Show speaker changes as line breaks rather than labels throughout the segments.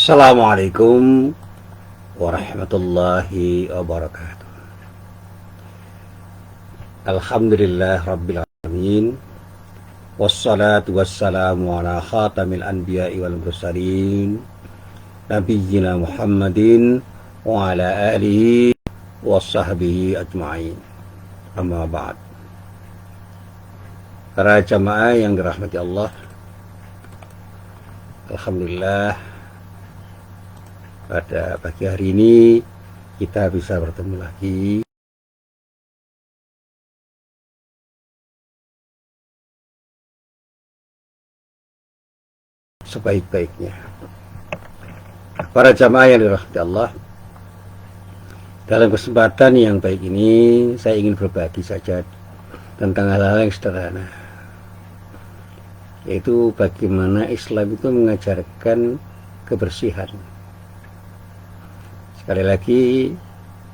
Assalamualaikum warahmatullahi wabarakatuh. Alhamdulillah Rabbil Alamin. Wassalatu wassalamu ala khatamil anbiya'i wal mursalin Nabiyyina Muhammadin wa ala alihi wa sahbihi ajma'in. Amma ba'd. Para jamaah yang dirahmati Allah, alhamdulillah pada pagi hari ini kita bisa bertemu lagi sebaik-baiknya. Para jamaah yang dirahmati Allah, dalam kesempatan yang baik ini saya ingin berbagi saja tentang hal-hal yang sederhana, yaitu bagaimana Islam itu mengajarkan kebersihan. Sekali lagi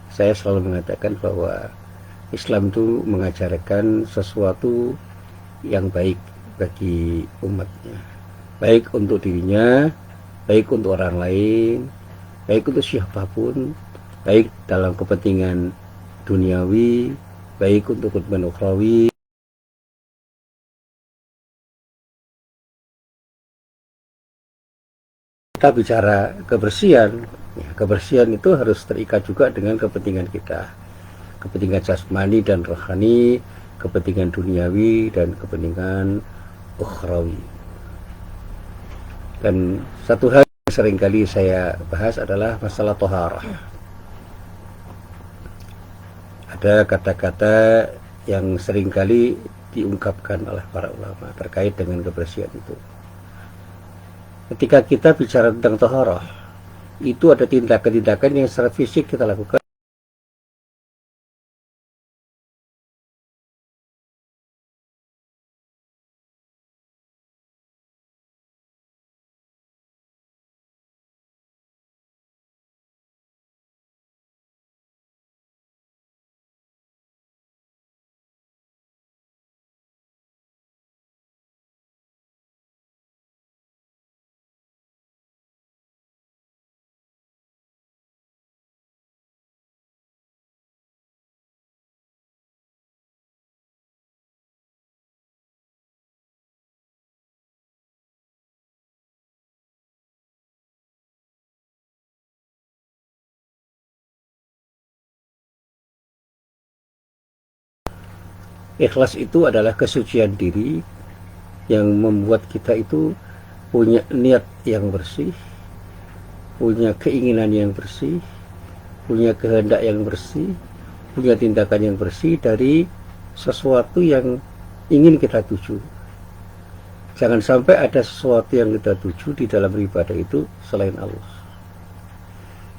saya selalu mengatakan bahwa Islam itu mengajarkan sesuatu yang baik bagi umatnya, baik untuk dirinya, baik untuk orang lain, baik untuk siapapun, baik dalam kepentingan duniawi, baik untuk kepentingan ukhrawi. Kita bicara kebersihan, ya, kebersihan itu harus terikat juga dengan kepentingan kita, kepentingan jasmani dan rohani, kepentingan duniawi dan kepentingan ukhrawi. Dan satu hal yang seringkali saya bahas adalah masalah toharah. Ada kata-kata yang seringkali diungkapkan oleh para ulama terkait dengan kebersihan itu. Ketika kita bicara tentang toharah, itu ada tindakan-tindakan yang secara fisik kita lakukan. Ikhlas itu adalah kesucian diri yang membuat kita itu punya niat yang bersih, punya keinginan yang bersih, punya kehendak yang bersih, punya tindakan yang bersih dari sesuatu yang ingin kita tuju. Jangan sampai ada sesuatu yang kita tuju di dalam ibadah itu selain Allah.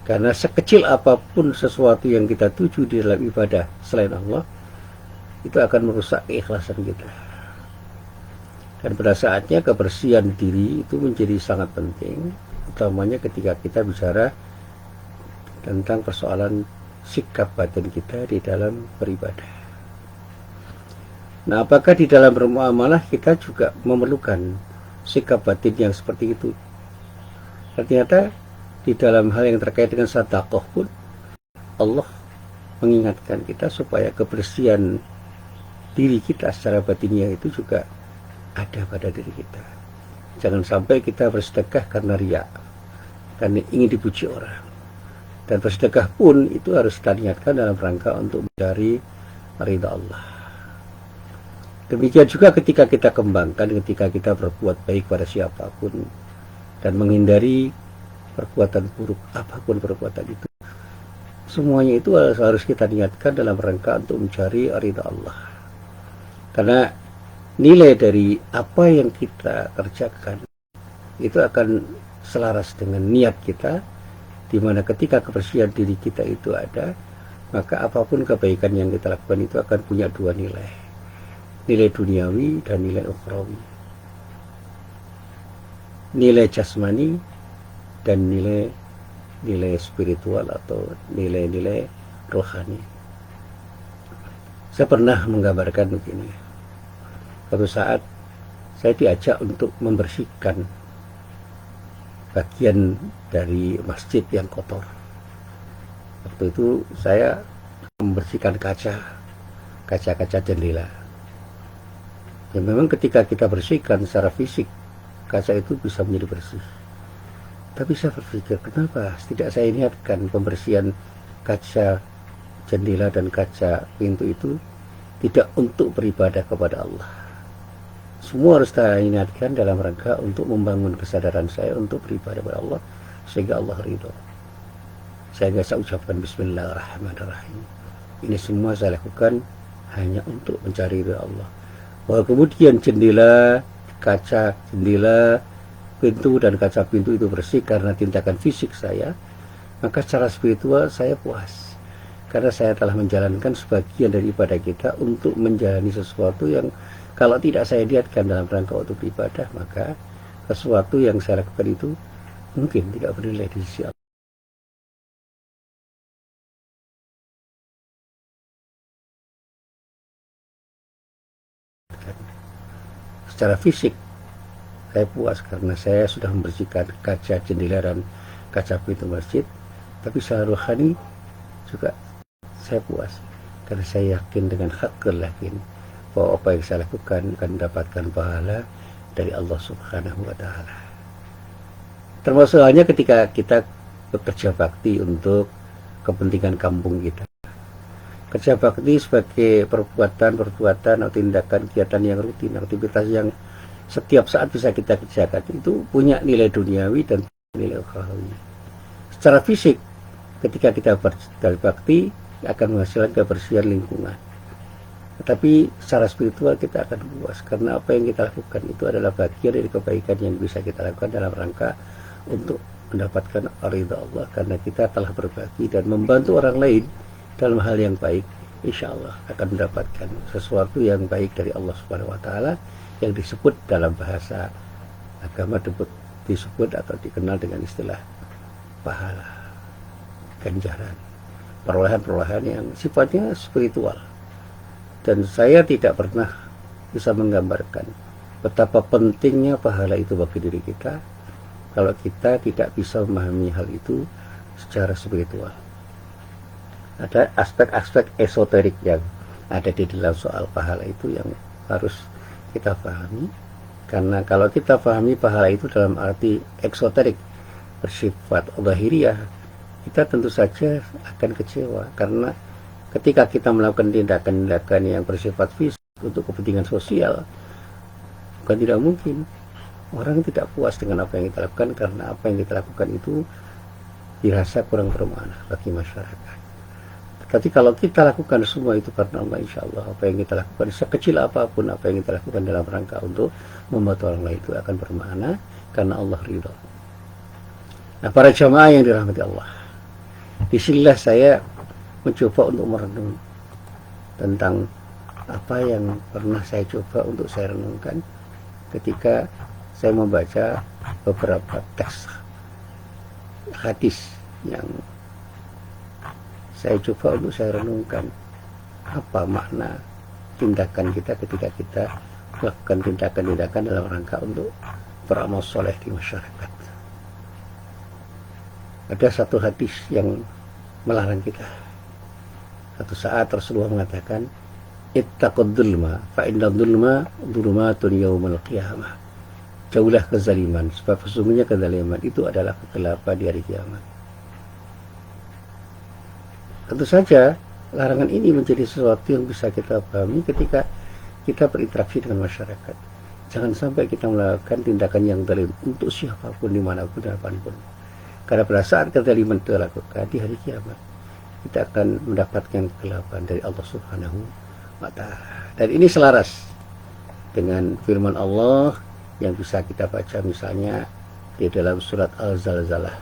Karena sekecil apapun sesuatu yang kita tuju di dalam ibadah selain Allah, itu akan merusak keikhlasan kita. Dan pada saatnya kebersihan diri itu menjadi sangat penting, utamanya ketika kita bicara tentang persoalan sikap batin kita di dalam beribadah. Nah, apakah di dalam bermuamalah kita juga memerlukan sikap batin yang seperti itu? Ternyata di dalam hal yang terkait dengan sedekah pun Allah mengingatkan kita supaya kebersihan diri kita secara batinnya itu juga ada pada diri kita. Jangan sampai kita bersedekah karena riya, karena ingin dipuji orang. Dan bersedekah pun itu harus kita niatkan dalam rangka untuk mencari ridha Allah. Demikian juga ketika kita kembangkan, ketika kita berbuat baik pada siapapun dan menghindari perbuatan buruk apapun perbuatan itu, semuanya itu harus kita niatkan dalam rangka untuk mencari ridha Allah. Karena nilai dari apa yang kita kerjakan itu akan selaras dengan niat kita, di mana ketika kebersihan diri kita itu ada, maka apapun kebaikan yang kita lakukan itu akan punya dua nilai, nilai duniawi dan nilai ukhrawi, nilai jasmani dan nilai spiritual atau nilai-nilai rohani. Saya pernah menggambarkan begini. Suatu saat saya diajak untuk membersihkan bagian dari masjid yang kotor. Waktu itu saya membersihkan kaca-kaca jendela. Ya memang ketika kita bersihkan secara fisik, kaca itu bisa menjadi bersih. Tapi saya berpikir, kenapa tidak saya niatkan pembersihan kaca jendela dan kaca pintu itu tidak untuk beribadah kepada Allah. Semua harus saya niatkan dalam rangka untuk membangun kesadaran saya untuk beribadah kepada Allah sehingga Allah ridho. Saya ucapkan Bismillahirrahmanirrahim. Ini semua saya lakukan hanya untuk mencari ridho Allah. Bahwa kemudian kaca jendela, pintu dan kaca pintu itu bersih karena tindakan fisik saya, maka secara spiritual saya puas. Karena saya telah menjalankan sebagian dari ibadah kita untuk menjalani sesuatu yang kalau tidak saya niatkan dalam rangka untuk beribadah, maka sesuatu yang saya lakukan itu mungkin tidak bernilai di sisi Allah. Secara fisik saya puas karena saya sudah membersihkan kaca jendela dan kaca pintu masjid, tapi secara rohani juga saya puas karena saya yakin dengan hakul yakin bahwa apa yang saya lakukan akan mendapatkan pahala dari Allah Subhanahu wa Ta'ala. Termasuk halnya ketika kita bekerja bakti untuk kepentingan kampung kita. Kerja bakti sebagai perbuatan atau tindakan kegiatan yang rutin, aktivitas yang setiap saat bisa kita kerjakan, itu punya nilai duniawi dan nilai ukhrawi. Secara fisik, ketika kita berbakti akan menghasilkan kebersihan lingkungan. Tetapi secara spiritual kita akan puas karena apa yang kita lakukan itu adalah bagian dari kebaikan yang bisa kita lakukan dalam rangka untuk mendapatkan ridha Allah, karena kita telah berbagi dan membantu orang lain dalam hal yang baik, insya Allah akan mendapatkan sesuatu yang baik dari Allah Subhanahu wa Ta'ala yang disebut dalam bahasa agama disebut atau dikenal dengan istilah pahala, ganjaran, perolehan-perolehan yang sifatnya spiritual. Dan saya tidak pernah bisa menggambarkan betapa pentingnya pahala itu bagi diri kita kalau kita tidak bisa memahami hal itu secara spiritual. Ada aspek-aspek esoterik yang ada di dalam soal pahala itu yang harus kita pahami, karena kalau kita pahami pahala itu dalam arti eksoterik bersifat zahiriyah, kita tentu saja akan kecewa karena ketika kita melakukan tindakan-tindakan yang bersifat fisik untuk kepentingan sosial, bukan tidak mungkin orang tidak puas dengan apa yang kita lakukan karena apa yang kita lakukan itu dirasa kurang bermakna bagi masyarakat. Tapi kalau kita lakukan semua itu karena Allah, insya Allah apa yang kita lakukan, sekecil apapun apa yang kita lakukan dalam rangka untuk membantu orang lain itu akan bermakna karena Allah ridho. Nah, para jamaah yang dirahmati Allah, disinilah saya mencoba untuk merenung tentang apa yang pernah saya coba untuk saya renungkan ketika saya membaca beberapa teks hadis yang saya coba untuk saya renungkan apa makna tindakan kita ketika kita melakukan tindakan-tindakan dalam rangka untuk beramal soleh di masyarakat. Ada satu hadis yang melarang kita. Satu saat Rasulullah mengatakan, ittaqud dzulma fa inna dzulma dzulumatun yaumal qiyamah. Jauhlah kezaliman, sebab sesungguhnya kezaliman itu adalah kegelapan di hari kiamat. Tentu saja larangan ini menjadi sesuatu yang bisa kita pahami ketika kita berinteraksi dengan masyarakat. Jangan sampai kita melakukan tindakan yang zalim untuk siapapun, dimanapun dan kapanpun. Karena pada saat kezaliman itu dilakukan di hari kiamat, kita akan mendapatkan kegelapan dari Allah Subhanahu wa Ta'ala. Dan ini selaras dengan firman Allah yang bisa kita baca misalnya di dalam surat Al-Zalzalah.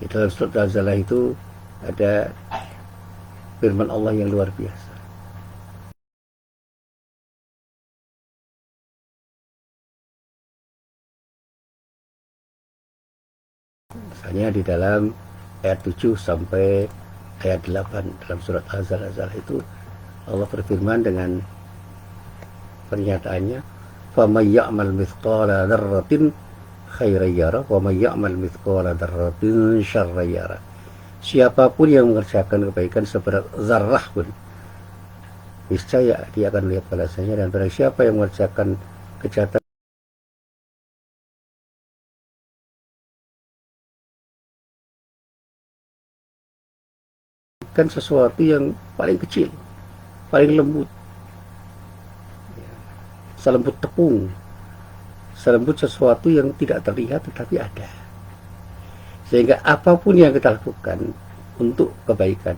Di dalam surat Al-Zalzalah itu ada firman Allah yang luar biasa. Misalnya di dalam ayat 7 sampai ayat 8 dalam surat Al-Zalzalah itu Allah berfirman dengan pernyataannya, فَمَنْ يَعْمَلْ مِثْقَالَ ذَرَّةٍ khairan yara wa may ya'mal mithqala dzarratin syarran yara. Siapapun yang mengerjakan kebaikan seberat zarrah pun, niscaya dia akan melihat balasannya, dan barang siapa yang mengerjakan kejahatan kan sesuatu yang paling kecil, paling lembut, selembut tepung, selembut sesuatu yang tidak terlihat tetapi ada. Sehingga apapun yang kita lakukan untuk kebaikan,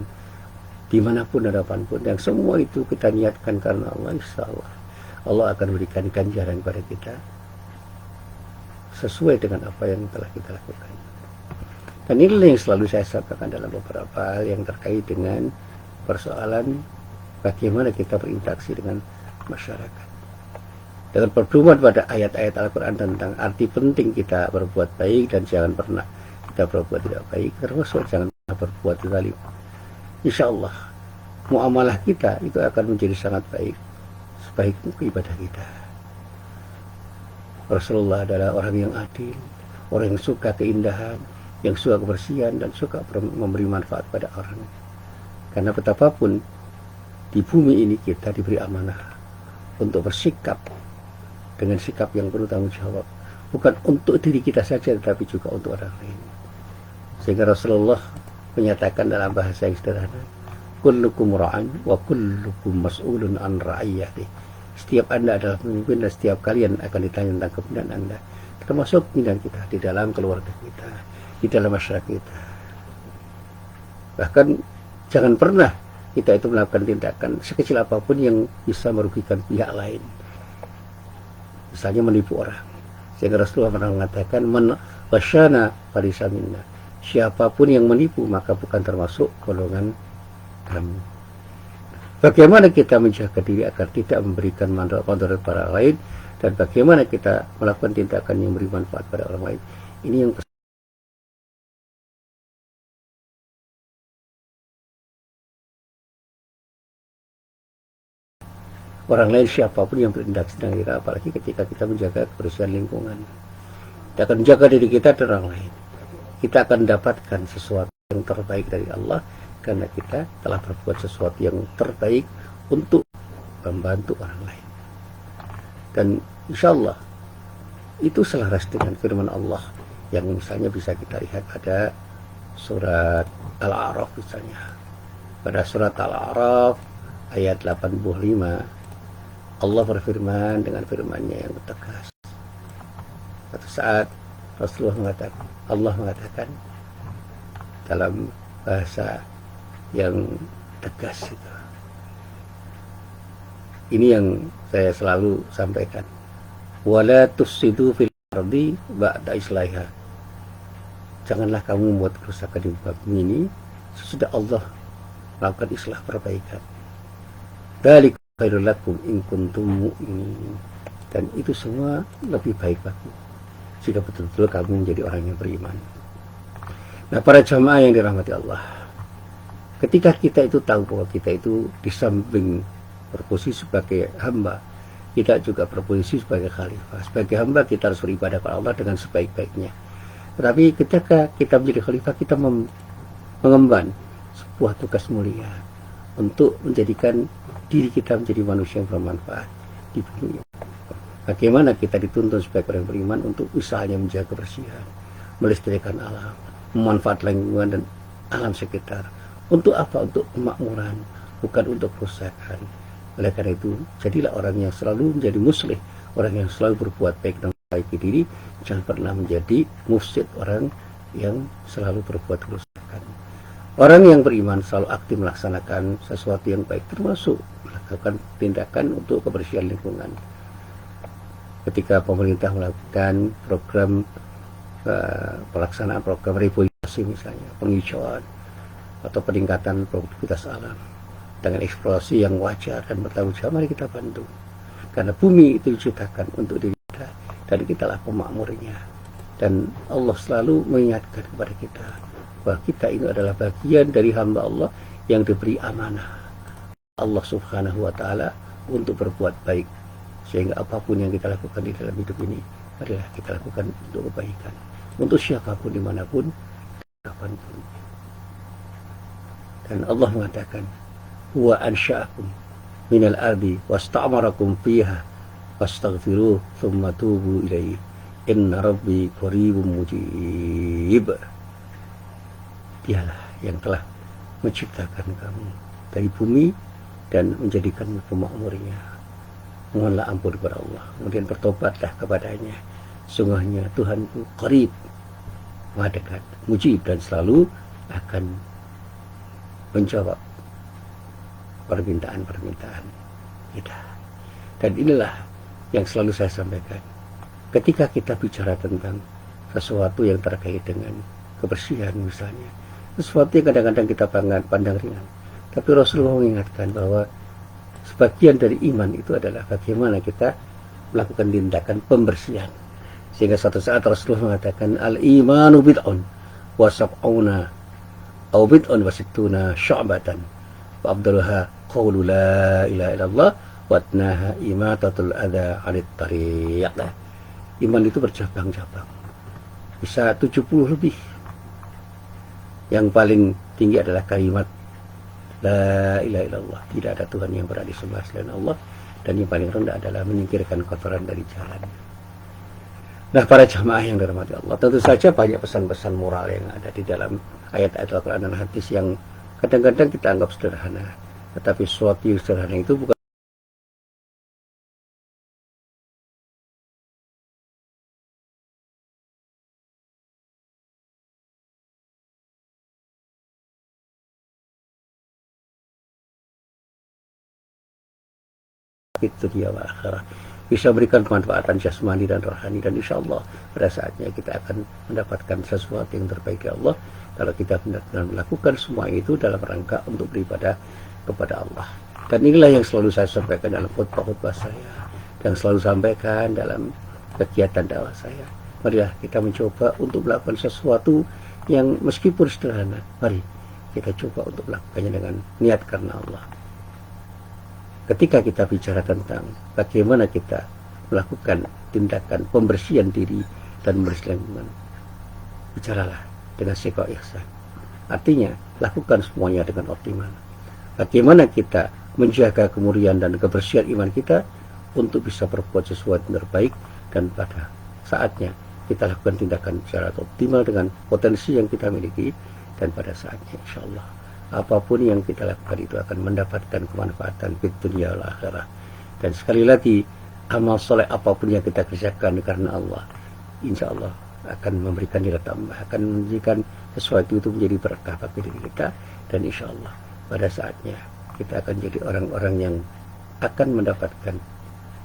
dimanapun dan kapanpun, yang semua itu kita niatkan karena Allah, insya Allah Allah akan berikan ganjaran kepada kita sesuai dengan apa yang telah kita lakukan. Dan inilah yang selalu saya sampaikan dalam beberapa hal yang terkait dengan persoalan bagaimana kita berinteraksi dengan masyarakat. Dengan berpedoman pada ayat-ayat Al-Quran tentang arti penting kita berbuat baik dan jangan pernah kita berbuat tidak baik, termasuk jangan pernah berbuat zalim. Insya Allah muamalah kita itu akan menjadi sangat baik sebaik ibadah kita. Rasulullah adalah orang yang adil, orang yang suka keindahan, yang suka kebersihan, dan suka memberi manfaat pada orang. Karena betapapun di bumi ini kita diberi amanah untuk bersikap dengan sikap yang penuh tanggung jawab, bukan untuk diri kita saja tetapi juga untuk orang lain. Sehingga Rasulullah menyatakan dalam bahasa yang sederhana, kullukum ra'an wa kullukum mas'ulun an ra'iyati. Setiap Anda adalah pemimpin dan setiap kalian akan ditanya tentang kepemimpinan Anda, termasuk pimpinan kita di dalam keluarga kita, di dalam masyarakat kita. Bahkan jangan pernah kita itu melakukan tindakan sekecil apapun yang bisa merugikan pihak lain, misalnya menipu orang. Sehingga Rasulullah pernah mengatakan, man ghasyana falaysa minna. Siapapun yang menipu maka bukan termasuk golongan kami. Bagaimana kita menjaga diri agar tidak memberikan manfaat para lain, dan bagaimana kita melakukan tindakan yang memberi manfaat pada orang lain. Ini yang orang lain, siapapun yang berinteraksi dengan kita, apalagi ketika kita menjaga kebersihan lingkungan. Kita akan menjaga diri kita dan orang lain. Kita akan mendapatkan sesuatu yang terbaik dari Allah, karena kita telah berbuat sesuatu yang terbaik untuk membantu orang lain. Dan insya Allah itu selaras dengan firman Allah yang misalnya bisa kita lihat pada surat Al-A'raf misalnya. Pada surat Al-A'raf ayat 85, Allah berfirman dengan firman-Nya yang tegas. Suatu saat Allah mengatakan dalam bahasa yang tegas itu. Ini yang saya selalu sampaikan. Wala tufsidu fil ardi ba'da islahiha. Janganlah kamu membuat kerusakan di bumi ini sesudah Allah melakukan islah perbaikan. Dzalika khairul lakum in kuntum mu'minin. Dan itu semua lebih baik bagi jika betul-betul kamu menjadi orang yang beriman. Nah, para jamaah yang dirahmati Allah, ketika kita itu tahu bahwa kita itu di samping berposisi sebagai hamba, kita juga berposisi sebagai khalifah. Sebagai hamba kita harus beribadah kepada Allah dengan sebaik-baiknya. Tetapi ketika kita menjadi khalifah, kita mengemban sebuah tugas mulia untuk menjadikan diri kita menjadi manusia yang bermanfaat di dunia. Bagaimana kita dituntun sebagai orang beriman untuk usahanya menjaga kebersihan, melestarikan alam, memanfaatkan lingkungan dan alam sekitar. Untuk apa? Untuk kemakmuran, bukan untuk kerusakan. Oleh karena itu, jadilah orang yang selalu menjadi muslih, orang yang selalu berbuat baik dan memperbaiki diri. Jangan pernah menjadi mufsid, orang yang selalu berbuat kerusakan. Orang yang beriman selalu aktif melaksanakan sesuatu yang baik, termasuk melakukan tindakan untuk kebersihan lingkungan. Ketika pemerintah melakukan program pelaksanaan program reboisasi misalnya, penghijauan atau peningkatan produktivitas alam dengan eksplorasi yang wajar dan bertanggung jawab, mari kita bantu. Karena bumi itu diciptakan untuk diri kita dan kitalah pemakmurnya. Dan Allah selalu mengingatkan kepada kita bahwa kita ini adalah bagian dari hamba Allah yang diberi amanah Allah Subhanahu wa Ta'ala untuk berbuat baik, sehingga apapun yang kita lakukan di dalam hidup ini marilah kita lakukan untuk kebaikan, untuk siapapun, dimanapun, kapanpun. Dan Allah mengatakan, huwa ansha'akum minal ardi wasta'marakum fiha fastaghfiruh thumma tubu ilaihi inna rabbi qaribun mujib. Dialah yang telah menciptakan kamu dari bumi dan menjadikanmu pemakmurnya. Mohonlah ampun kepada Allah, kemudian bertobatlah kepadanya. Sungguhnya Tuhanku qarib, maha dekat, mujib, dan selalu akan menjawab permintaan-permintaan kita. Dan inilah yang selalu saya sampaikan. Ketika kita bicara tentang sesuatu yang terkait dengan kebersihan misalnya, sesuatu yang kadang-kadang kita pandang ringan, tapi Rasulullah mengingatkan bahwa sebagian dari iman itu adalah bagaimana kita melakukan tindakan pembersihan. Sehingga suatu saat Rasulullah mengatakan, al-imanu bid'un wa sab'una aw bid'un wa sittuna syu'batan wa abdulha qawlu la ilaha illallah wa adnaha imatatul adha 'anit tariq. Iman itu bercabang-cabang, bisa 70 lebih. Yang paling tinggi adalah kalimat la ilaha illallah, tidak ada Tuhan yang berhak disembah selain Allah, dan yang paling rendah adalah menyingkirkan kotoran dari jalan. Nah, para jamaah yang dirahmati Allah, tentu saja banyak pesan-pesan moral yang ada di dalam ayat-ayat Al-Quran dan hadis yang kadang-kadang kita anggap sederhana, tetapi sesuatu yang sederhana itu bukan itu dia akhirah, bisa berikan kemanfaatan jasmani dan rohani, dan insya Allah pada saatnya kita akan mendapatkan sesuatu yang terbaik dari Allah kalau kita benar-benar melakukan semua itu dalam rangka untuk beribadah kepada Allah. Dan inilah yang selalu saya sampaikan dalam khutbah-khutbah saya, dan selalu sampaikan dalam kegiatan dakwah saya. Marilah kita mencoba untuk melakukan sesuatu yang meskipun sederhana, mari kita coba untuk melakukannya dengan niat karena Allah. Ketika kita bicara tentang bagaimana kita melakukan tindakan pembersihan diri dan membersihkan lingkungan, bicaralah dengan sikap ihsan. Artinya, lakukan semuanya dengan optimal. Bagaimana kita menjaga kemurnian dan kebersihan iman kita untuk bisa berbuat sesuatu yang terbaik, dan pada saatnya kita lakukan tindakan secara optimal dengan potensi yang kita miliki, dan pada saatnya insya Allah apapun yang kita lakukan itu akan mendapatkan kemanfaatan di dunia wal akhirah. Dan sekali lagi, amal soleh apapun yang kita kerjakan karena Allah, insya Allah akan memberikan nilai tambah, akan menjadikan sesuatu itu menjadi berkah bagi diri kita, dan insya Allah pada saatnya kita akan jadi orang-orang yang akan mendapatkan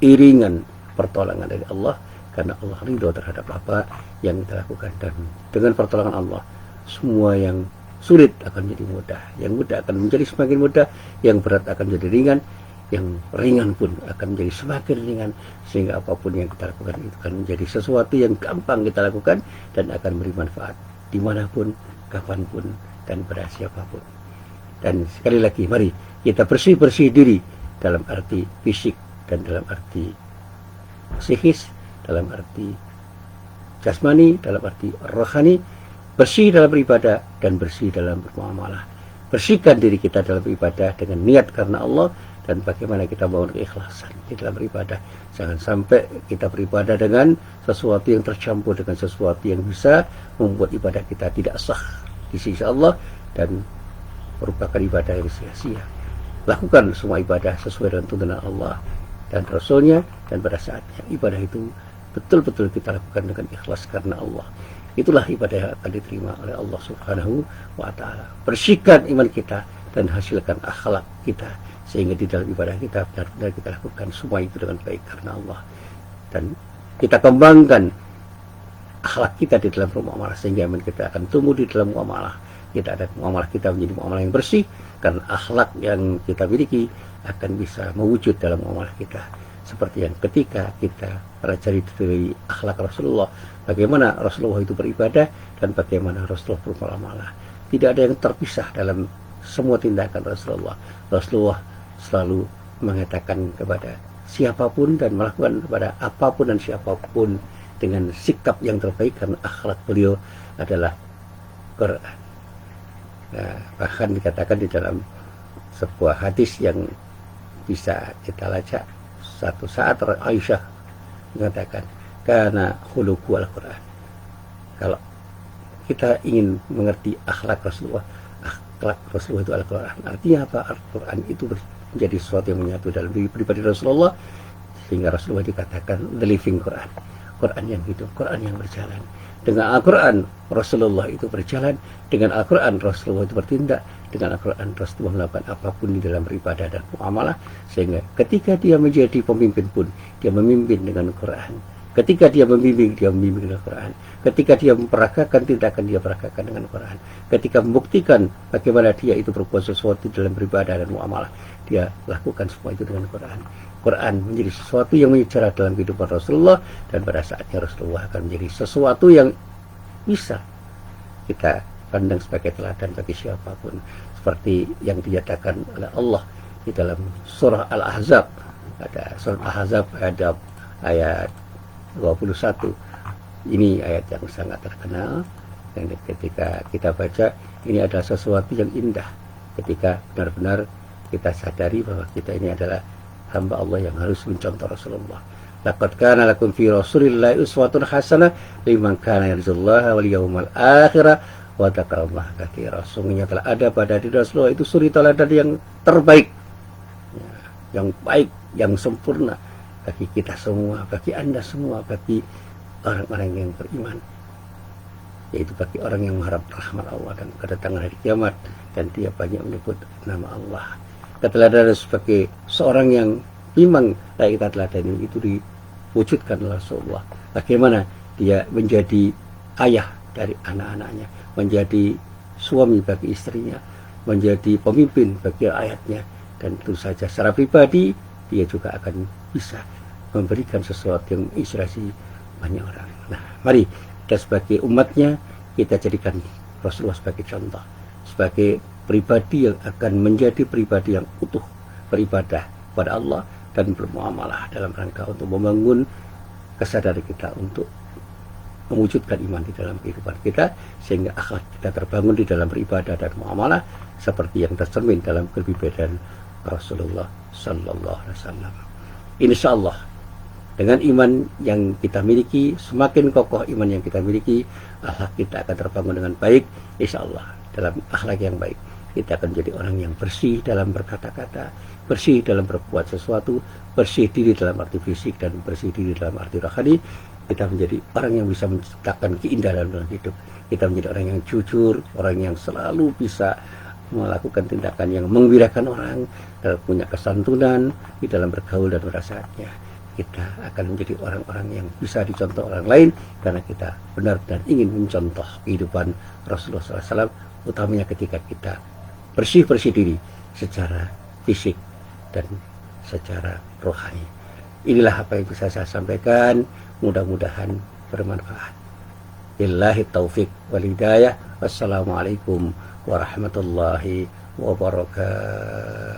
iringan pertolongan dari Allah, karena Allah ridho terhadap apa yang kita lakukan. Dan dengan pertolongan Allah, semua yang sulit akan menjadi mudah, yang mudah akan menjadi semakin mudah, yang berat akan menjadi ringan, yang ringan pun akan menjadi semakin ringan, sehingga apapun yang kita lakukan itu akan menjadi sesuatu yang gampang kita lakukan dan akan beri manfaat dimanapun, kapanpun, dan pada siapapun. Dan sekali lagi, mari kita bersih-bersih diri dalam arti fisik dan dalam arti psikis, dalam arti jasmani, dalam arti rohani. Bersih dalam beribadah dan bersih dalam bermuamalah. Bersihkan diri kita dalam beribadah dengan niat karena Allah, dan bagaimana kita membangun keikhlasan di dalam beribadah. Jangan sampai kita beribadah dengan sesuatu yang tercampur dengan sesuatu yang bisa membuat ibadah kita tidak sah di sisi Allah dan merupakan ibadah yang sia-sia. Lakukan semua ibadah sesuai dengan tuntunan Allah dan Rasulnya, dan pada saatnya ibadah itu betul-betul kita lakukan dengan ikhlas karena Allah. Itulah ibadah yang akan diterima oleh Allah Subhanahu wa Ta'ala. Bersihkan iman kita dan hasilkan akhlak kita, sehingga di dalam ibadah kita benar-benar kita lakukan semua itu dengan baik karena Allah, dan kita kembangkan akhlak kita di dalam muamalah, sehingga iman kita akan tumbuh di dalam muamalah kita, dan muamalah kita menjadi muamalah yang bersih, karena akhlak yang kita miliki akan bisa mewujud dalam muamalah kita. Seperti yang ketika kita pelajari dari akhlak Rasulullah, bagaimana Rasulullah itu beribadah dan bagaimana Rasulullah bermuamalah. Tidak ada yang terpisah dalam semua tindakan Rasulullah. Rasulullah selalu mengatakan kepada siapapun dan melakukan kepada apapun dan siapapun dengan sikap yang terbaik karena akhlak beliau adalah Quran. Nah, bahkan dikatakan di dalam sebuah hadis yang bisa kita lacak, satu saat Aisyah mengatakan karena khuluqu al-Quran. Kalau kita ingin mengerti akhlak Rasulullah itu Al-Quran. Artinya apa? Al-Quran itu menjadi sesuatu yang menyatu dalam diri pribadi Rasulullah, sehingga Rasulullah dikatakan the living Quran. Quran yang hidup, Quran yang berjalan. Dengan Al-Quran Rasulullah itu berjalan, dengan Al-Quran Rasulullah itu bertindak, dengan Al-Quran Rasulullah melakukan apapun di dalam beribadah dan muamalah, sehingga ketika dia menjadi pemimpin pun dia memimpin dengan Quran. Ketika dia membimbing dengan Quran. Ketika dia memperagakan tindakan, dia peragakan dengan Quran. Ketika membuktikan bagaimana dia itu berbuat sesuatu dalam beribadah dan muamalah, dia lakukan semua itu dengan Quran. Quran menjadi sesuatu yang menyejarah dalam kehidupan Rasulullah, dan pada saatnya Rasulullah akan menjadi sesuatu yang bisa kita pandang sebagai teladan bagi siapapun, seperti yang dinyatakan oleh Allah di dalam surah Al-Ahzab. Ada surah Al-Ahzab ada ayat 21. Ini ayat yang sangat terkenal, dan ketika kita baca, ini adalah sesuatu yang indah ketika benar-benar kita sadari bahwa kita ini adalah hamba Allah yang harus mencontoh Rasulullah. Laqad kana lakum fi Rasulillahi uswatun hasanah liman kana yarjullaha wal yawmal akhir wa dzakarallaha katsiran. Sungguhnya telah ada pada diri Rasulullah itu suri teladan yang terbaik, yang baik, yang sempurna bagi kita semua, bagi Anda semua, bagi orang-orang yang beriman, yaitu bagi orang yang mengharap rahmat Allah dan kedatangan hari kiamat, dan dia banyak menyebut nama Allah. Keteladanan sebagai seorang yang memang layak kita teladani itu diwujudkan oleh Rasulullah. Bagaimana dia menjadi ayah dari anak-anaknya, menjadi suami bagi istrinya, menjadi pemimpin bagi rakyatnya, dan tentu saja secara pribadi dia juga akan bisa memberikan sesuatu yang menginspirasi banyak orang. Nah, mari kita sebagai umatnya, kita jadikan Rasulullah sebagai contoh, sebagai pribadi yang akan menjadi pribadi yang utuh, beribadah kepada Allah dan bermuamalah dalam rangka untuk membangun kesadaran kita untuk mewujudkan iman di dalam kehidupan kita, sehingga akhlak kita terbangun di dalam beribadah dan muamalah seperti yang tercermin dalam kepribadian Rasulullah Sallallahu Alaihi Wasallam. Insya Allah dengan iman yang kita miliki, semakin kokoh iman yang kita miliki, akhlak kita akan terbangun dengan baik. Insya Allah dalam akhlak yang baik kita akan menjadi orang yang bersih dalam berkata-kata, bersih dalam berbuat sesuatu, bersih diri dalam arti fisik dan bersih diri dalam arti rohani. Kita menjadi orang yang bisa menciptakan keindahan dalam hidup. Kita menjadi orang yang jujur, orang yang selalu bisa melakukan tindakan yang menggembirakan orang, dan punya kesantunan di dalam bergaul dan bersahabatnya. Kita akan menjadi orang-orang yang bisa dicontoh orang lain, karena kita benar-benar ingin mencontoh kehidupan Rasulullah SAW, utamanya ketika kita bersih-bersih diri secara fisik dan secara rohani. Inilah apa yang bisa saya sampaikan, mudah-mudahan bermanfaat. Billahi taufiq wal hidayah. Wassalamualaikum warahmatullahi wabarakatuh.